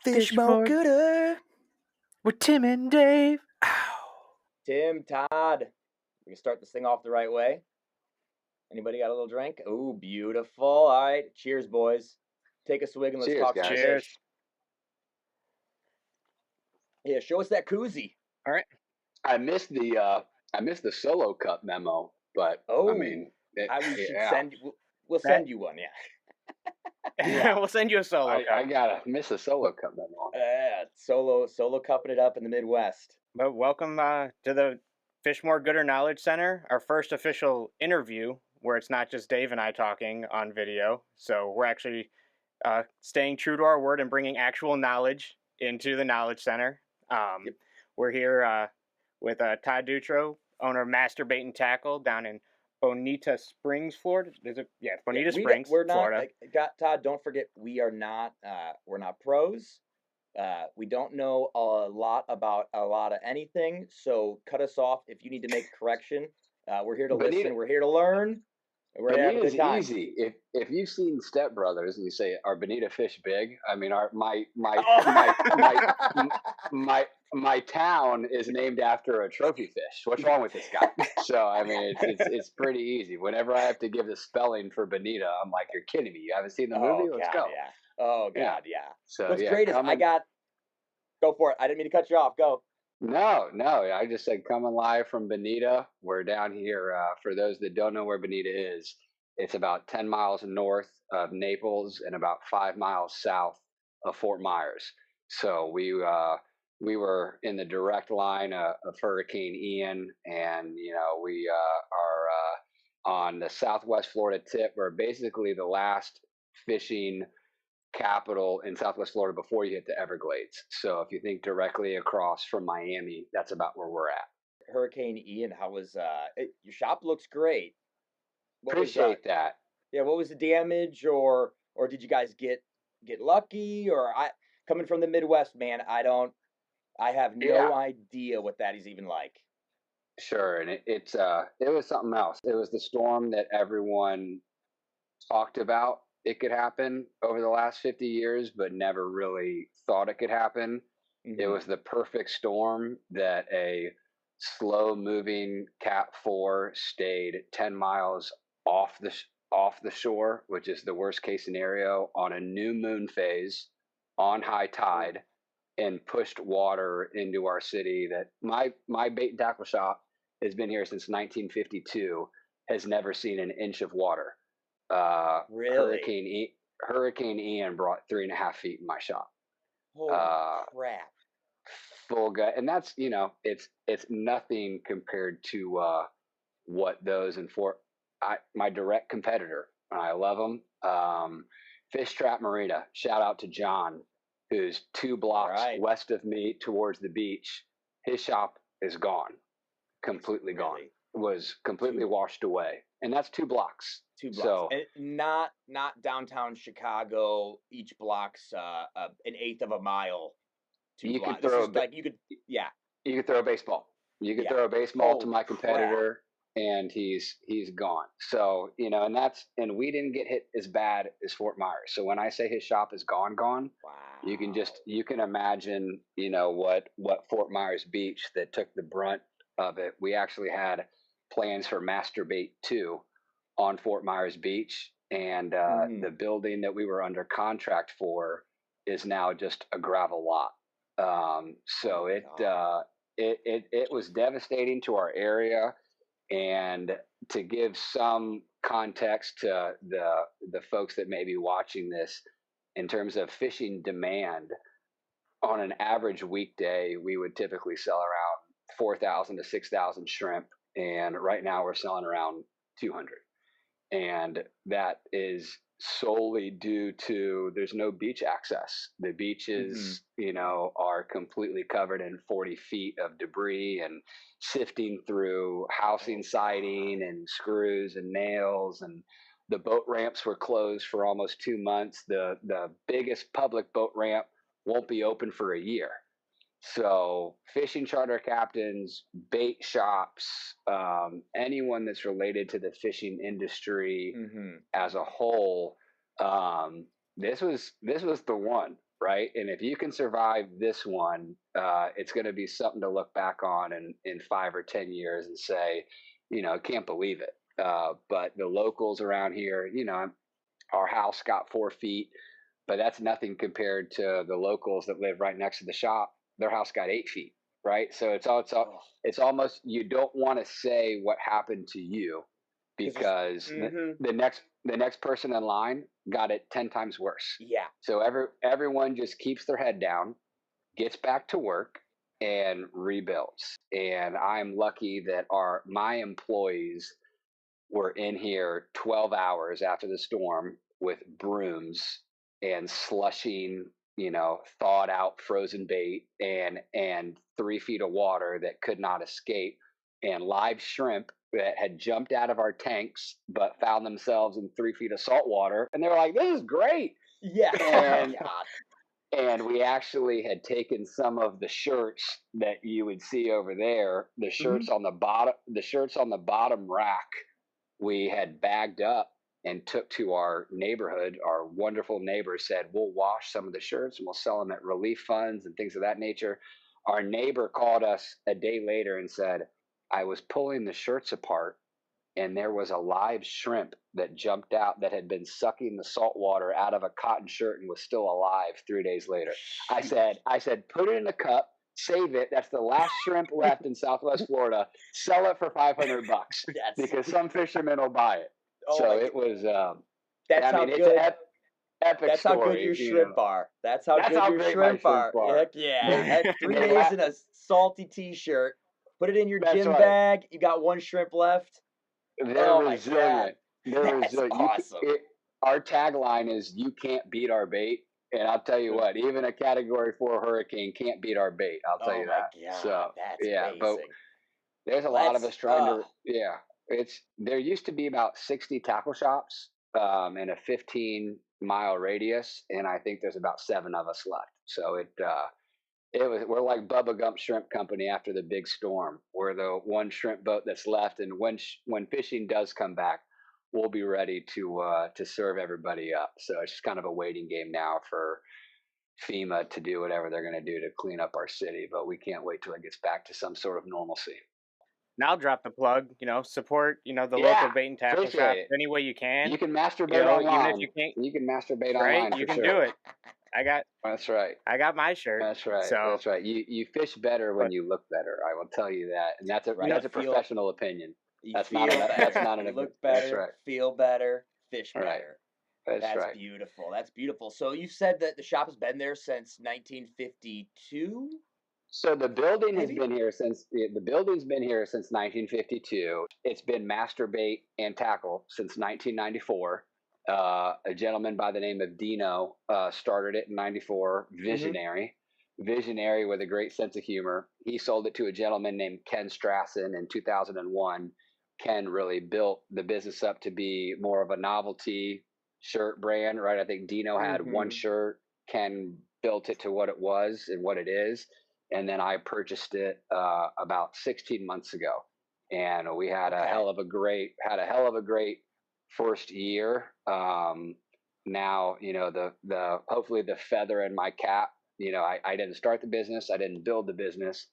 Fish more gooder with Tim and Dave. Ow. Tim, Todd, we can start this thing off the right way. Anybody got a little drink? Oh, beautiful. All right. Cheers, boys. Take a swig and let's Cheers, talk guys. some Cheers. fish. Yeah, show us that koozie. All right. I missed the solo cup memo, but Oh, I mean, we should yeah. send. We'll send you one. Yeah. Yeah. We'll send you a solo I cup. gotta miss a solo cup memo. Solo cupping it up in the Midwest. But welcome to the Fishmore Gooder Knowledge Center, our first official interview where it's not just Dave and I talking on video. So we're actually staying true to our word and bringing actual knowledge into the Knowledge Center. Yep. We're here with Todd Dutro, owner of Master Bait and Tackle down in Bonita Springs, Florida. Is it? Yeah, Bonita Springs, we're not, Florida. Todd, don't forget, we're not pros. We don't know a lot about a lot of anything, so cut us off if you need to make a correction. We're here to listen. We're here to learn. We're here to have a good time. Easy. If you've seen Step Brothers and you say, "Are Bonita fish big?" I mean, my town is named after a trophy fish. What's wrong with this guy? So I mean, it's pretty easy. Whenever I have to give the spelling for Bonita, I'm like, "You're kidding me! You haven't seen the movie? Let's go." Yeah. Oh God, yeah. So What's great is go for it. I didn't mean to cut you off. Go. No. I just said coming live from Bonita. We're down here. For those that don't know where Bonita is, it's about 10 miles north of Naples and about 5 miles south of Fort Myers. So we were in the direct line of Hurricane Ian, and we are on the Southwest Florida tip. We're basically the last fishing capital in Southwest Florida before you hit the Everglades. So if you think directly across from Miami, that's about where we're at. Hurricane Ian, how was your shop looks great. Appreciate that. Yeah, what was the damage, or did you guys get lucky? Or coming from the Midwest, man, I have no idea what that is even like. Sure, and it was something else. It was the storm that everyone talked about it could happen over the last 50 years, but never really thought it could happen. Mm-hmm. It was the perfect storm that a slow moving Cat 4 stayed 10 miles off the shore, which is the worst case scenario, on a new moon phase on high tide, and pushed water into our city. That my bait and tackle shop has been here since 1952, has never seen an inch of water. Really? Hurricane Ian brought 3.5 feet in my shop. Holy crap! Full gut, and that's it's nothing compared to what those in my direct competitor. I love them. Fish Trap Marina. Shout out to John, who's 2 blocks west of me towards the beach. His shop is gone, completely gone. Was completely washed away, and that's 2 blocks. 2 blocks. So, and not downtown Chicago. Each block's an eighth of a mile. 2 blocks. You could throw a baseball. You could throw a baseball to my competitor, and he's gone. So and we didn't get hit as bad as Fort Myers. So when I say his shop is gone, wow. You can imagine what Fort Myers Beach that took the brunt of it. We actually had plans for Master Bait 2 on Fort Myers Beach, and the building that we were under contract for is now just a gravel lot. So it was devastating to our area. And to give some context to the folks that may be watching this, in terms of fishing demand, on an average weekday, we would typically sell around 4,000 to 6,000 shrimp. And right now we're selling around 200. And that is solely due to there's no beach access. The beaches, are completely covered in 40 feet of debris and sifting through housing siding and screws and nails. And the boat ramps were closed for almost 2 months. The biggest public boat ramp won't be open for a year. So fishing charter captains, bait shops, anyone that's related to the fishing industry as a whole, this was the one, right? And if you can survive this one, it's going to be something to look back on in 5 or 10 years and say, can't believe it. But the locals around here, our house got 4 feet, but that's nothing compared to the locals that live right next to the shop. Their house got 8 feet, right? So it's almost, you don't want to say what happened to you, because the next person in line got it 10 times worse. Yeah. So everyone just keeps their head down, gets back to work, and rebuilds. And I'm lucky that my employees were in here 12 hours after the storm with brooms and slushing, thawed out frozen bait and 3 feet of water that could not escape, and live shrimp that had jumped out of our tanks but found themselves in 3 feet of salt water, and they were like, "This is great." Yeah. And Oh, God. and we actually had taken some of the shirts that you would see over there, the shirts on the bottom rack, we had bagged up and took to our neighborhood. Our wonderful neighbors said, "We'll wash some of the shirts and we'll sell them at relief funds and things of that nature." Our neighbor called us a day later and said, "I was pulling the shirts apart and there was a live shrimp that jumped out that had been sucking the salt water out of a cotton shirt and was still alive 3 days later." I said, "Put it in a cup, save it. That's the last shrimp left in Southwest Florida. Sell it for $500 because some fishermen will buy it." Oh, so it was, that's how it's good. an epic That's story. how good your shrimp are. That's how good your shrimp are. Heck yeah. Heck, 3 days in a salty T-shirt. Put it in your gym bag. You got 1 shrimp left. They're resilient. They're resilient. Awesome. Our tagline is, "You can't beat our bait." And I'll tell you what, even a Category 4 hurricane can't beat our bait. I'll tell you that. God, So that's amazing. But there's a lot of us trying to. There used to be about 60 tackle shops in a 15-mile radius, and I think there's about 7 of us left. So we're like Bubba Gump Shrimp Company after the big storm. We're the one shrimp boat that's left, and when fishing does come back, we'll be ready to serve everybody up. So it's just kind of a waiting game now for FEMA to do whatever they're going to do to clean up our city, but we can't wait till it gets back to some sort of normalcy. Now I'll drop the plug. Support the local bait and tackle shop any way you can. You can masturbate online. Even if you can't, you can masturbate right? online. You can do it. That's right. I got my shirt. That's right. So, that's right. You fish better when you look better. I will tell you that, and that's a professional opinion. That's not an. You look better. That's right. Feel better. Fish better. Right. That's right. Beautiful. That's beautiful. So you said that the shop has been there since 1952. So the building has been here since 1952. It's been master bait and tackle since 1994. A gentleman by the name of Dino started it in '94. Visionary with a great sense of humor. He sold it to a gentleman named Ken Strassen in 2001. Ken really built the business up to be more of a novelty shirt brand, right? I think Dino had 1 shirt. Ken built it to what it was and what it is. And then I purchased it about 16 months ago, and we had a hell of a great first year. Now the hopefully the feather in my cap. I didn't start the business, I didn't build the business,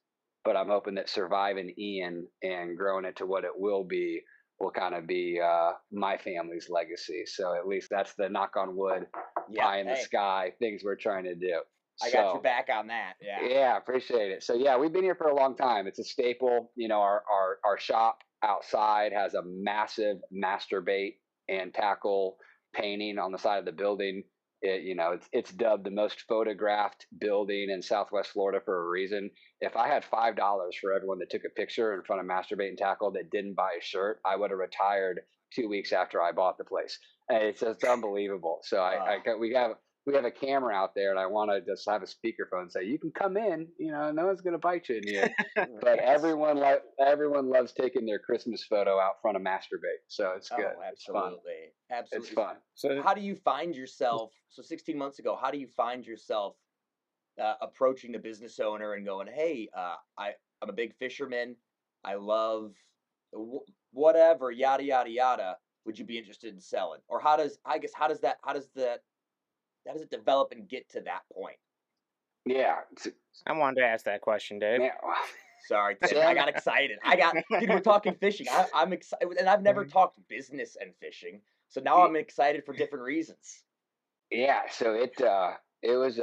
but I'm hoping that surviving Ian and growing it to what it will kind of be my family's legacy. So at least that's the knock on wood, pie in the sky things we're trying to do. I got your back on that. Yeah, appreciate it. So we've been here for a long time. It's a staple. Our shop outside has a massive master bait and tackle painting on the side of the building. It's dubbed the most photographed building in Southwest Florida for a reason. If I had $5 for everyone that took a picture in front of master bait and tackle that didn't buy a shirt, I would have retired 2 weeks after I bought the place. And it's just unbelievable. So we have a camera out there, and I want to just have a speakerphone say, "You can come in. No one's going to bite you in here." But everyone loves taking their Christmas photo out front of masturbate. So it's good. Absolutely. It's fun. So how do you find yourself? So 16 months ago, how do you find yourself approaching the business owner and going, "Hey, I'm a big fisherman. I love whatever, yada yada yada. Would you be interested in selling?" Or how does that How does it develop and get to that point? Yeah. I wanted to ask that question, Dave. Yeah. Sorry, Tim. I got excited. Dude, we're talking fishing. I'm excited, and I've never talked business and fishing, so now I'm excited for different reasons. Yeah. So it was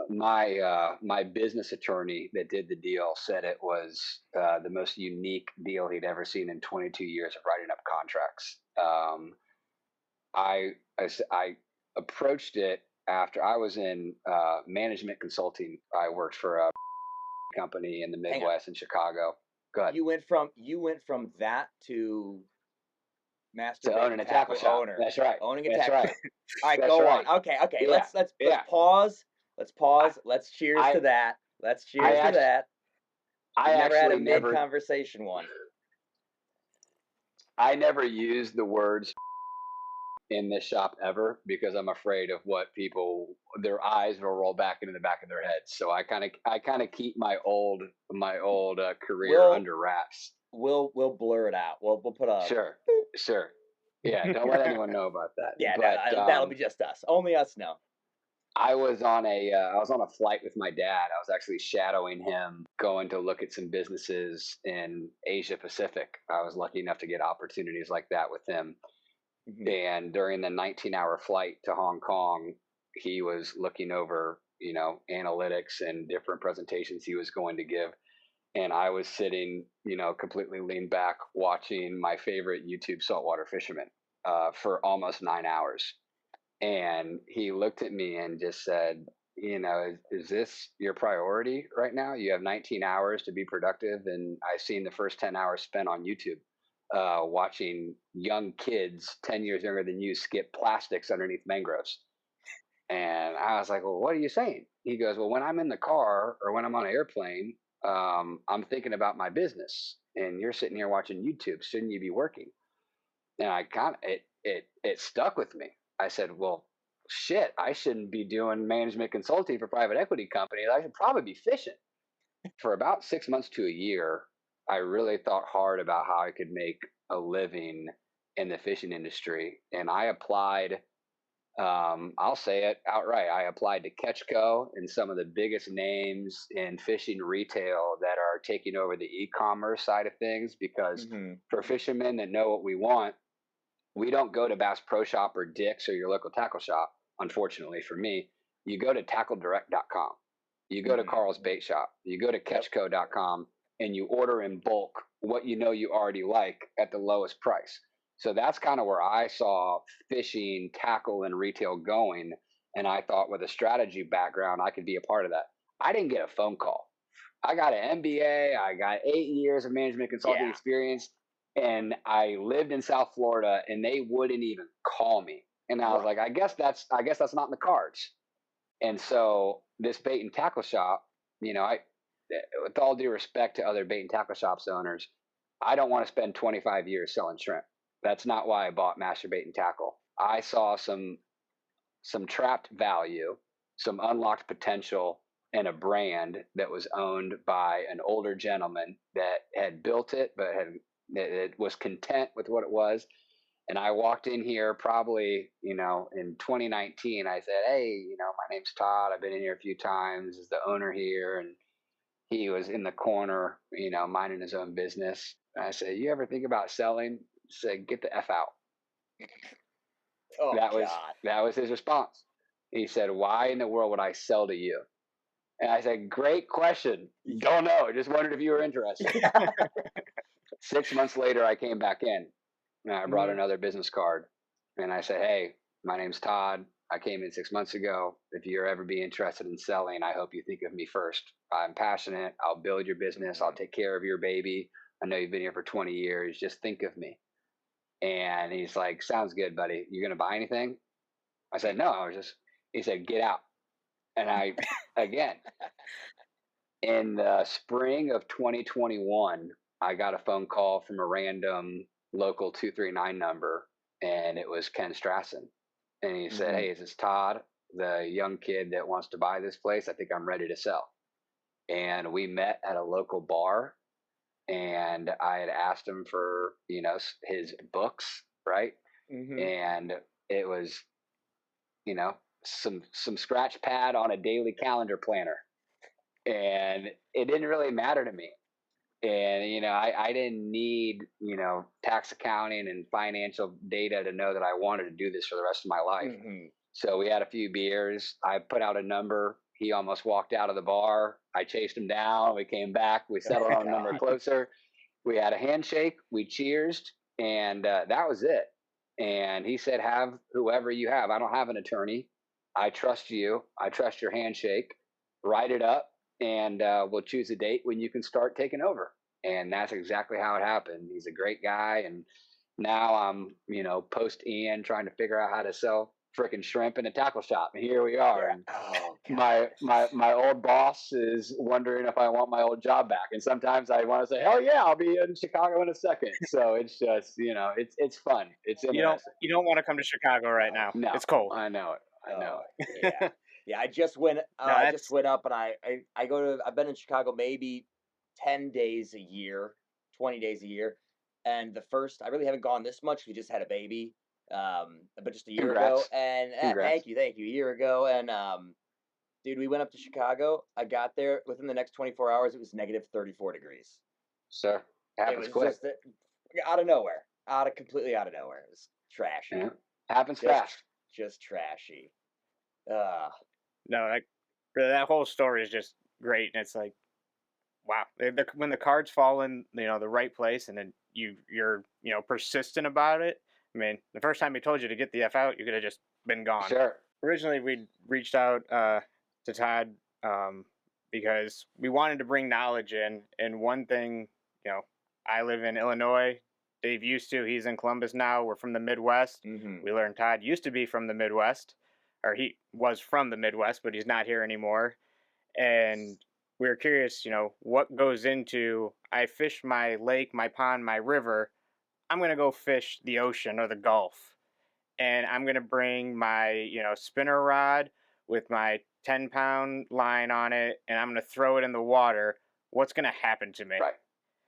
my business attorney that did the deal said it was the most unique deal he'd ever seen in 22 years of writing up contracts. I approached it after I was in management consulting. I worked for a company in the Midwest in Chicago. Good. You went from that to master owning a tackle shop. owner. That's right. Owning a That's tackle. right. All right, That's go right. on. Okay. Yeah. Let's pause. Let's pause. Let's cheers to that. Let's cheers to that. I never had a mid conversation one. I never used the words in this shop ever because I'm afraid of what their eyes will roll back into the back of their heads. So I kind of keep my old career under wraps. We'll blur it out. We'll put a sure. Yeah, don't let anyone know about that. Yeah, but, that'll be just us. Only us know. I was on a flight with my dad. I was actually shadowing him going to look at some businesses in Asia Pacific. I was lucky enough to get opportunities like that with him. Mm-hmm. And during the 19-hour flight to Hong Kong, he was looking over, analytics and different presentations he was going to give. And I was sitting, completely leaned back watching my favorite YouTube saltwater fisherman for almost 9 hours. And he looked at me and just said, is this your priority right now? You have 19 hours to be productive. And I've seen the first 10 hours spent on YouTube watching young kids 10 years younger than you skip plastics underneath mangroves. And I was like, well, what are you saying? He goes, well, when I'm in the car or when I'm on an airplane, I'm thinking about my business and you're sitting here watching YouTube. Shouldn't you be working? And I it stuck with me. I said, well, shit, I shouldn't be doing management consulting for private equity companies. I should probably be fishing. For about 6 months to a year, I really thought hard about how I could make a living in the fishing industry. And I applied, I'll say it outright, I applied to Catchco and some of the biggest names in fishing retail that are taking over the e-commerce side of things because for fishermen that know what we want, we don't go to Bass Pro Shop or Dick's or your local tackle shop, unfortunately for me. You go to tackledirect.com. You go to Carl's Bait Shop. You go to catchco.com and you order in bulk what you already like at the lowest price. So that's kind of where I saw fishing, tackle, and retail going. And I thought with a strategy background, I could be a part of that. I didn't get a phone call. I got an MBA. I got 8 years of management consulting experience. And I lived in South Florida, and they wouldn't even call me. And I was like, I guess that's not in the cards. And so this bait and tackle shop, with all due respect to other bait and tackle shops owners, I don't want to spend 25 years selling shrimp. That's not why I bought Master Bait and Tackle. I saw some trapped value, some unlocked potential, and a brand that was owned by an older gentleman that had built it, but it was content with what it was. And I walked in here probably, in 2019, I said, hey, my name's Todd. I've been in here a few times as the owner here. And he was in the corner, minding his own business. And I said, you ever think about selling? He said, get the F out. Oh, that was his response. He said, why in the world would I sell to you? And I said, great question. Don't know. Just wondered if you were interested. 6 months later, I came back in and I brought another business card and I said, hey, my name's Todd. I came in 6 months ago. If you're ever be interested in selling, I hope you think of me first. I'm passionate. I'll build your business. I'll take care of your baby. I know you've been here for 20 years. Just think of me. And he's like, sounds good, buddy. You going to buy anything? I said, no, he said, get out. And again, in the spring of 2021, I got a phone call from a random local 239 number, and it was Ken Strassen. And he said, hey, is this Todd, the young kid that wants to buy this place? I think I'm ready to sell. And we met at a local bar, and I had asked him for, his books, right? And it was, some scratch pad on a daily calendar planner, and it didn't really matter to me. And I didn't need tax accounting and financial data to know that I wanted to do this for the rest of my life. Mm-hmm. So we had a few beers. I put out a number. He almost walked out of the bar. I chased him down. We came back. We settled on a number closer. We had a handshake. We cheersed, and that was it. And he said, "Have whoever you have. I don't have an attorney. I trust you. I trust your handshake. Write it up, and we'll choose a date when you can start taking over." And that's exactly how it happened. He's a great guy, and now I'm, post Ian trying to figure out how to sell freaking shrimp in a tackle shop, and here we are. Yeah. And Oh, my old boss is wondering if I want my old job back, and sometimes I want to say, "Hell yeah, I'll be in Chicago in a second." So it's just, it's fun. It's interesting. You don't want to come to Chicago right now. No, it's cold. I know it. I know it. Yeah, yeah. I just went. No, I just went up, and I go to. I've been in Chicago maybe 10 days a year, 20 days a year, and the first I really haven't gone this much. We just had a baby, but just a year ago, and thank you, a year ago, and dude, we went up to Chicago. I got there within the next 24 hours. It was negative 34 degrees. Sure, happens it was quick. Just out of nowhere, completely out of nowhere. It was trashy. Yeah. Happens fast. Just trashy. No, that whole story is just great, and it's like, wow, when the cards fall in the right place, and then you're persistent about it. I mean, the first time he told you to get the F out, you could have just been gone. Sure. Originally, we reached out to Todd because we wanted to bring knowledge in. And one thing, I live in Illinois. Dave used to. He's in Columbus now. We're from the Midwest. Mm-hmm. We learned Todd used to be from the Midwest, or he was from the Midwest, but he's not here anymore. And we were curious, what goes into, I fish my lake, my pond, my river. I'm going to go fish the ocean or the Gulf. And I'm going to bring my, spinner rod with my 10-pound line on it, and I'm going to throw it in the water. What's going to happen to me? Right.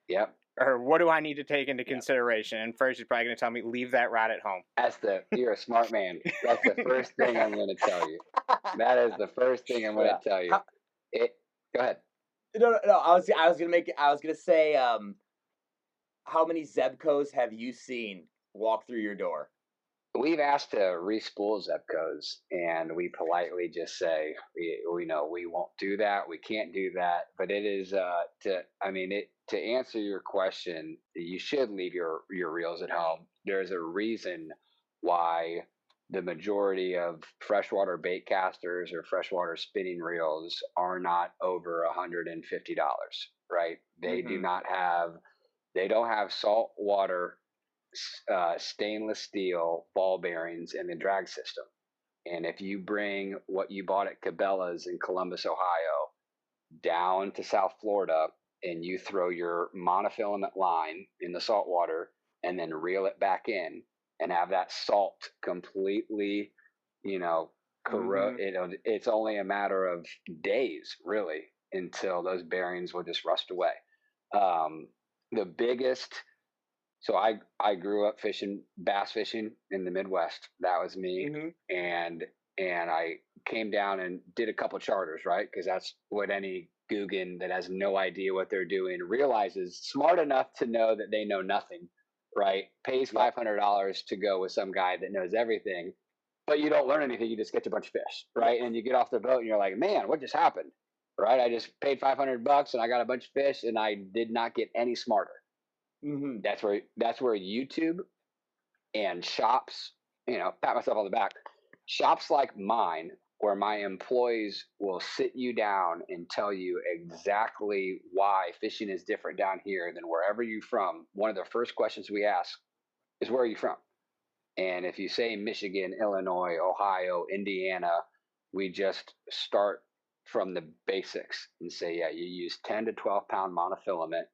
Yep. Or what do I need to take into consideration? And first, he's probably going to tell me, leave that rod at home. You're a smart man. That's the first thing I'm going to tell you. That is the first thing I'm going to tell you. Go ahead. No. I was gonna say, how many Zebcos have you seen walk through your door? We've asked to respool Zebcos, and we politely just say, we know we won't do that. We can't do that. But it is to answer your question, you should leave your reels at home. There's a reason why the majority of freshwater bait casters or freshwater spinning reels are not over $150, right? They they don't have saltwater stainless steel ball bearings in the drag system. And if you bring what you bought at Cabela's in Columbus, Ohio, down to South Florida, and you throw your monofilament line in the salt water and then reel it back in and have that salt completely, corrode, it's only a matter of days, really, until those bearings will just rust away. The biggest, so I grew up bass fishing in the Midwest. That was me. Mm-hmm. And I came down and did a couple charters, right? Because that's what any Guggen that has no idea what they're doing realizes, smart enough to know that they know nothing, right? Pays $500 to go with some guy that knows everything, but you don't learn anything. You just catch a bunch of fish, right? And you get off the boat and you're like, man, what just happened? Right? I just paid $500 and I got a bunch of fish and I did not get any smarter. Mm-hmm. That's where YouTube and shops, pat myself on the back. Shops like mine, where my employees will sit you down and tell you exactly why fishing is different down here than wherever you're from. One of the first questions we ask is, where are you from? And if you say Michigan, Illinois, Ohio, Indiana, we just start from the basics and say, yeah, you use 10 to 12 pound monofilament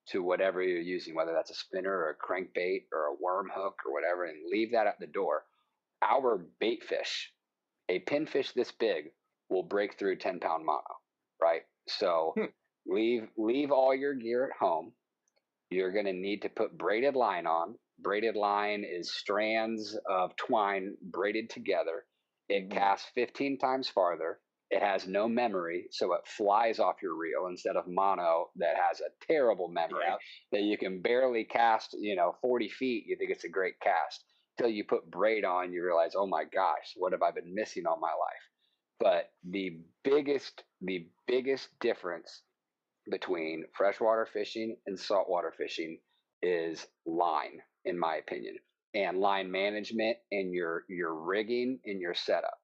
to whatever you're using, whether that's a spinner or a crankbait or a worm hook or whatever, and leave that at the door. Our bait fish, a pinfish this big, will break through 10-pound mono, right? So leave all your gear at home. You're going to need to put braided line on. Braided line is strands of twine braided together. It casts 15 times farther. It has no memory, so it flies off your reel instead of mono that has a terrible memory that you can barely cast, 40 feet. You think it's a great cast till you put braid on. You realize, oh my gosh, what have I been missing all my life? But the biggest difference between freshwater fishing and saltwater fishing is line, in my opinion, and line management and your rigging and your setup.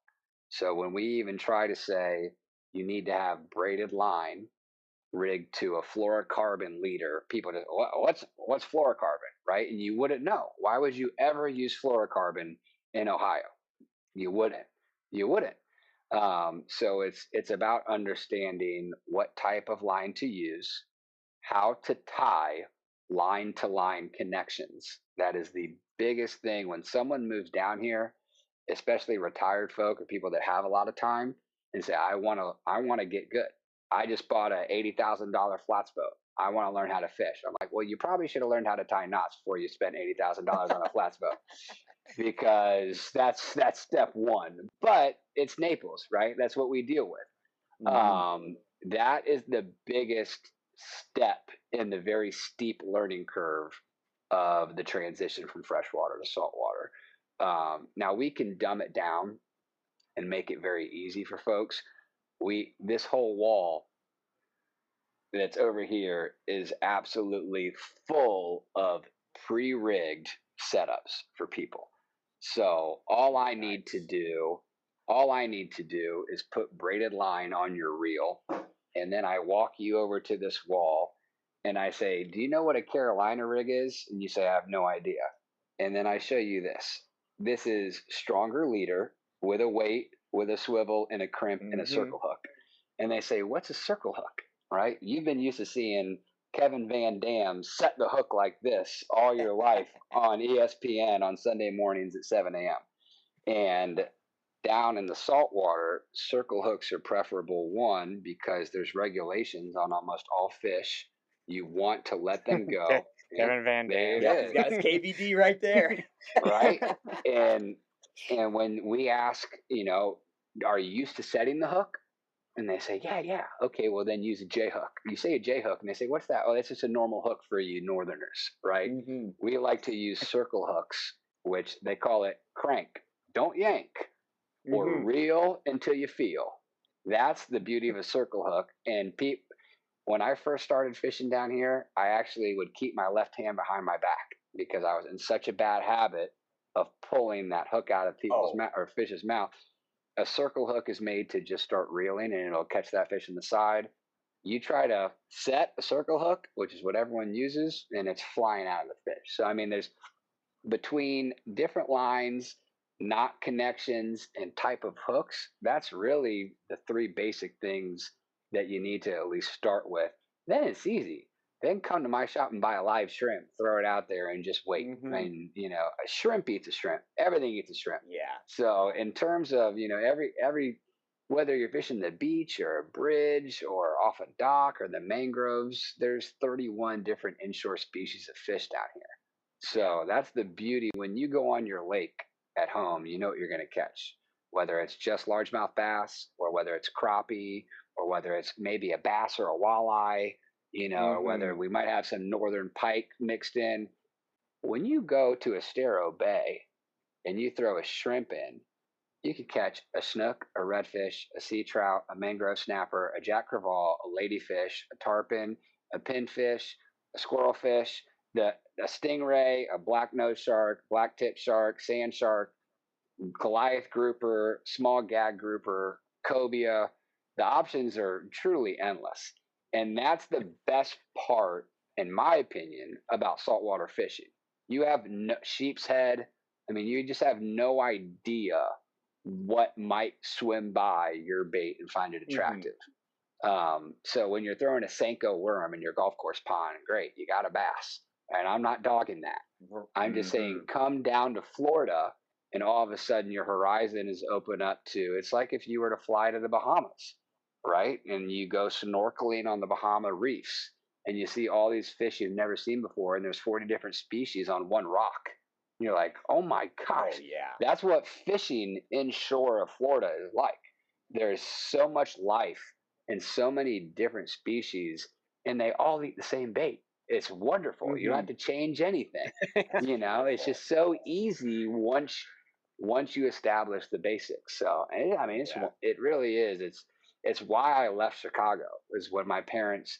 So when we even try to say you need to have braided line rigged to a fluorocarbon leader, people just what's fluorocarbon, right? And you wouldn't know. Why would you ever use fluorocarbon in Ohio? You wouldn't. You wouldn't. So it's about understanding what type of line to use, how to tie line to line connections. That is the biggest thing when someone moves down here, especially retired folk or people that have a lot of time, and say, I want to get good. I just bought a $80,000 flats boat. I want to learn how to fish. I'm like, well, you probably should have learned how to tie knots before you spent $80,000 on a flats boat, because that's step one. But it's Naples, right? That's what we deal with. That is the biggest step in the very steep learning curve of the transition from freshwater to saltwater. Now we can dumb it down and make it very easy for folks. This whole wall that's over here is absolutely full of pre-rigged setups for people. So all I need to do is put braided line on your reel, and then I walk you over to this wall and I say, do you know what a Carolina rig is? And you say, I have no idea. And then I show you this. This is stronger leader with a weight, with a swivel and a crimp and a circle hook. And they say, what's a circle hook? Right? You've been used to seeing Kevin Van Dam set the hook like this all your life on ESPN on Sunday mornings at 7 a.m. And down in the saltwater, circle hooks are preferable, one, because there's regulations on almost all fish. You want to let them go. Kevin Van Dam. He's got his KVD right there. Right? And when we ask, are you used to setting the hook? And they say, yeah. Okay, well, then use a J hook. You say a J hook, and they say, what's that? Oh, that's just a normal hook for you northerners, right? We like to use circle hooks, which they call it crank. Don't yank or reel until you feel. That's the beauty of a circle hook. And when I first started fishing down here, I actually would keep my left hand behind my back because I was in such a bad habit of pulling that hook out of people's mouth or fish's mouth. A circle hook is made to just start reeling and it'll catch that fish in the side. You try to set a circle hook, which is what everyone uses, and it's flying out of the fish. So, I mean, there's between different lines, knot connections, and type of hooks, that's really the three basic things that you need to at least start with. Then it's easy. Then come to my shop and buy a live shrimp, throw it out there, and just wait. And a shrimp eats a shrimp. Everything eats a shrimp. Yeah. So in terms of every whether you're fishing the beach or a bridge or off a dock or the mangroves, there's 31 different inshore species of fish down here. So that's the beauty. When you go on your lake at home, you know what you're going to catch. Whether it's just largemouth bass or whether it's crappie or whether it's maybe a bass or a walleye, or whether we might have some northern pike mixed in. When you go to Estero Bay and you throw a shrimp in, you can catch a snook, a redfish, a sea trout, a mangrove snapper, a jack crevalle, a ladyfish, a tarpon, a pinfish, a squirrelfish, a stingray, a black nose shark, black tip shark, sand shark, Goliath grouper, small gag grouper, cobia. The options are truly endless. And that's the best part, in my opinion, about saltwater fishing. You have sheep's head. I mean, you just have no idea what might swim by your bait and find it attractive. So when you're throwing a Senko worm in your golf course pond, great, you got a bass. And I'm not dogging that. I'm just saying come down to Florida and all of a sudden your horizon is open up to, it's like if you were to fly to the Bahamas, right? And you go snorkeling on the Bahama reefs and you see all these fish you've never seen before, and there's 40 different species on one rock. You're like, oh my gosh. Oh, yeah. That's what fishing inshore of Florida is like. There's so much life and so many different species, and they all eat the same bait. It's wonderful. Mm-hmm. You don't have to change anything. It's just so easy once you establish the basics. So, I mean, it really is. It's why I left Chicago. Is when my parents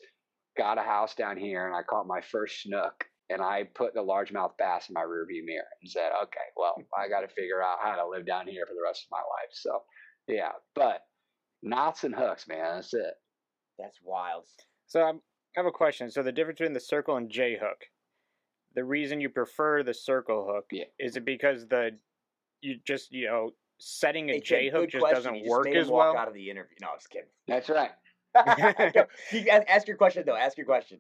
got a house down here, and I caught my first snook, and I put the largemouth bass in my rearview mirror and said, okay, well, I got to figure out how to live down here for the rest of my life. So, yeah, but knots and hooks, man, that's it. That's wild. So I have a question. So the difference between the circle and J hook, the reason you prefer the circle hook, is it because setting a J hook just doesn't work as well? Walk out of the interview. No, I'm just kidding. That's right. Ask your question though. Ask your question.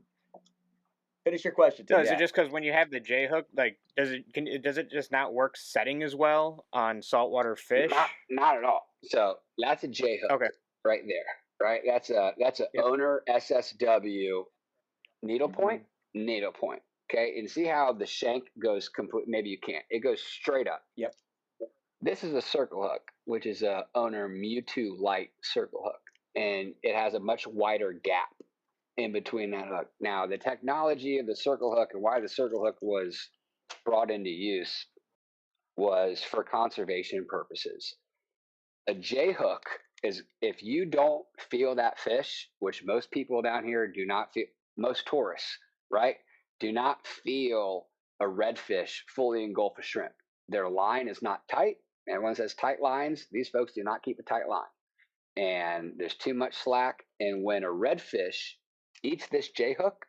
Finish your question. No, is it just because when you have the J hook, like does it just not work setting as well on saltwater fish? Not at all. So that's a J hook. Okay. Right there. Right. That's a owner SSW needlepoint. Okay, and see how the shank goes complete. Maybe you can't. It goes straight up. Yep. This is a circle hook, which is a owner Mewtwo light circle hook, and it has a much wider gap in between that hook. Now, the technology of the circle hook and why the circle hook was brought into use was for conservation purposes. A J hook is if you don't feel that fish, which most people down here do not feel, most tourists, right, do not feel a redfish fully engulf a shrimp. Their line is not tight. Everyone says tight lines. These folks do not keep a tight line. And there's too much slack. And when a redfish eats this J hook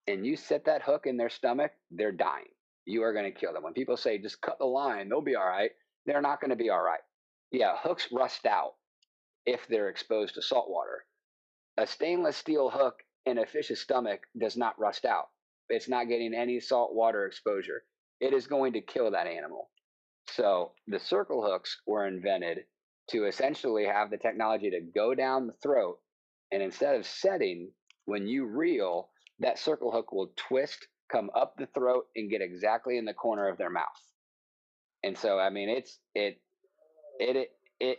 and you set that hook in their stomach, they're dying. You are going to kill them. When people say just cut the line, they'll be all right. They're not going to be all right. Yeah, hooks rust out if they're exposed to salt water. A stainless steel hook in a fish's stomach does not rust out. It's not getting any salt water exposure. It is going to kill that animal. So the circle hooks were invented to essentially have the technology to go down the throat, and instead of setting, when you reel, that circle hook will twist, come up the throat, and get exactly in the corner of their mouth. And so, I mean, it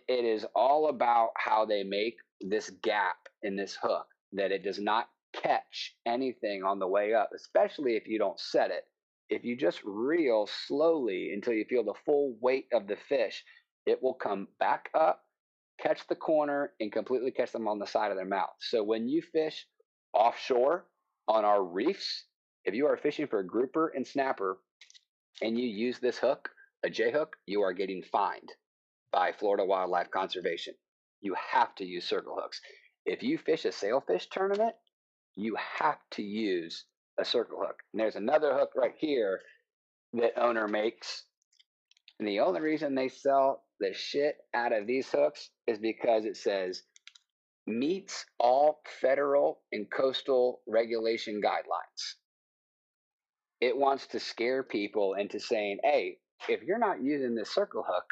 is all about how they make this gap in this hook, that it does not catch anything on the way up, especially if you don't set it. If you just reel slowly until you feel the full weight of the fish, it will come back up, catch the corner, and completely catch them on the side of their mouth. So when you fish offshore on our reefs, if you are fishing for grouper and snapper and you use this hook, a J hook, you are getting fined by Florida Wildlife Conservation. You have to use circle hooks. If you fish a sailfish tournament, you have to use a circle hook. And there's another hook right here that owner makes. And the only reason they sell the shit out of these hooks is because it says meets all federal and coastal regulation guidelines. It wants to scare people into saying, hey, if you're not using this circle hook,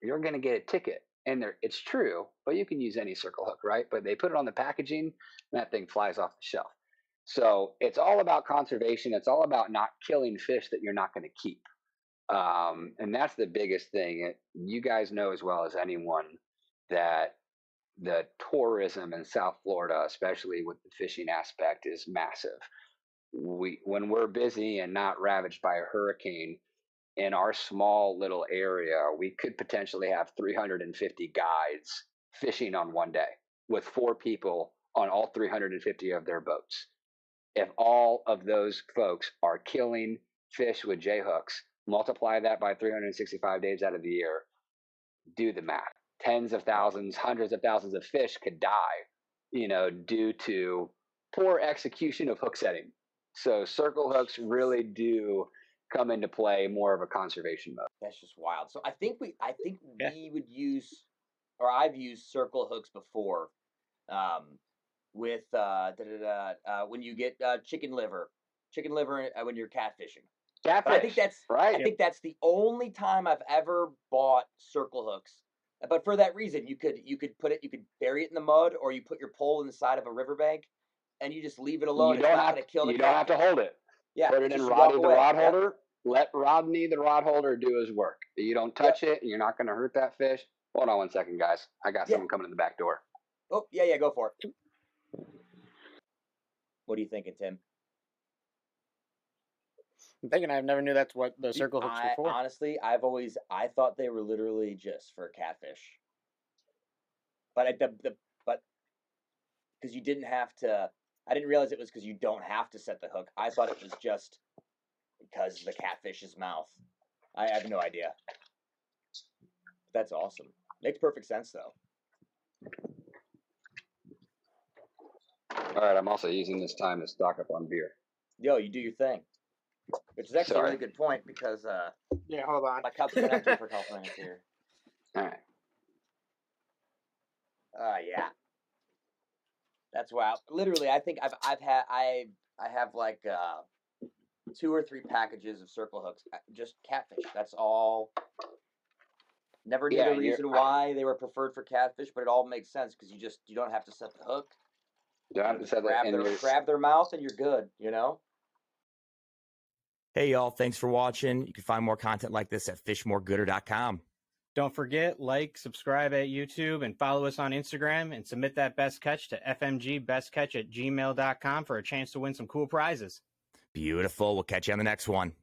you're going to get a ticket. And it's true, but you can use any circle hook, right? But they put it on the packaging, and that thing flies off the shelf. So it's all about conservation. It's all about not killing fish that you're not going to keep. And that's the biggest thing. You guys know as well as anyone that the tourism in South Florida, especially with the fishing aspect, is massive. When we're busy and not ravaged by a hurricane, in our small little area, we could potentially have 350 guides fishing on one day with 4 people on all 350 of their boats. If all of those folks are killing fish with J hooks, multiply that by 365 days out of the year, do the math. Tens of thousands, hundreds of thousands of fish could die, due to poor execution of hook setting. So circle hooks really do come into play more of a conservation mode. That's just wild. So I think we would use, or I've used circle hooks before, with when you get chicken liver when you're catfishing. Catfish. But I think that's right. I think that's the only time I've ever bought circle hooks. But for that reason, you could bury it in the mud, or you put your pole in the side of a riverbank, and you just leave it alone. You don't have to hold it. Yeah, put it in Roddy the rod holder. let Rodney, the rod holder, do his work. You don't touch it, and you're not going to hurt that fish. Hold on 1 second, guys. I got someone coming in the back door. Oh, yeah, go for it. What are you thinking, Tim? I'm thinking I never knew that's what the circle hooks were for. Honestly, I thought they were literally just for catfish. But because you didn't have to, I didn't realize it was because you don't have to set the hook. I thought it was just because the catfish's mouth. I have no idea. That's awesome. Makes perfect sense, though. All right, I'm also using this time to stock up on beer. Yo, you do your thing. Which is actually a really good point because yeah, hold on. My cup's been empty for a couple minutes here. All right. Yeah. That's wow. Literally, I think I have like 2 or 3 packages of circle hooks, just catfish. That's all. Never knew the reason why they were preferred for catfish, but it all makes sense because you don't have to set the hook. You don't have to set grab their mouth and you're good, you know? Hey, y'all. Thanks for watching. You can find more content like this at fishmoregooder.com. Don't forget, like, subscribe at YouTube, and follow us on Instagram, and submit that best catch to fmgbestcatch@gmail.com for a chance to win some cool prizes. Beautiful. We'll catch you on the next one.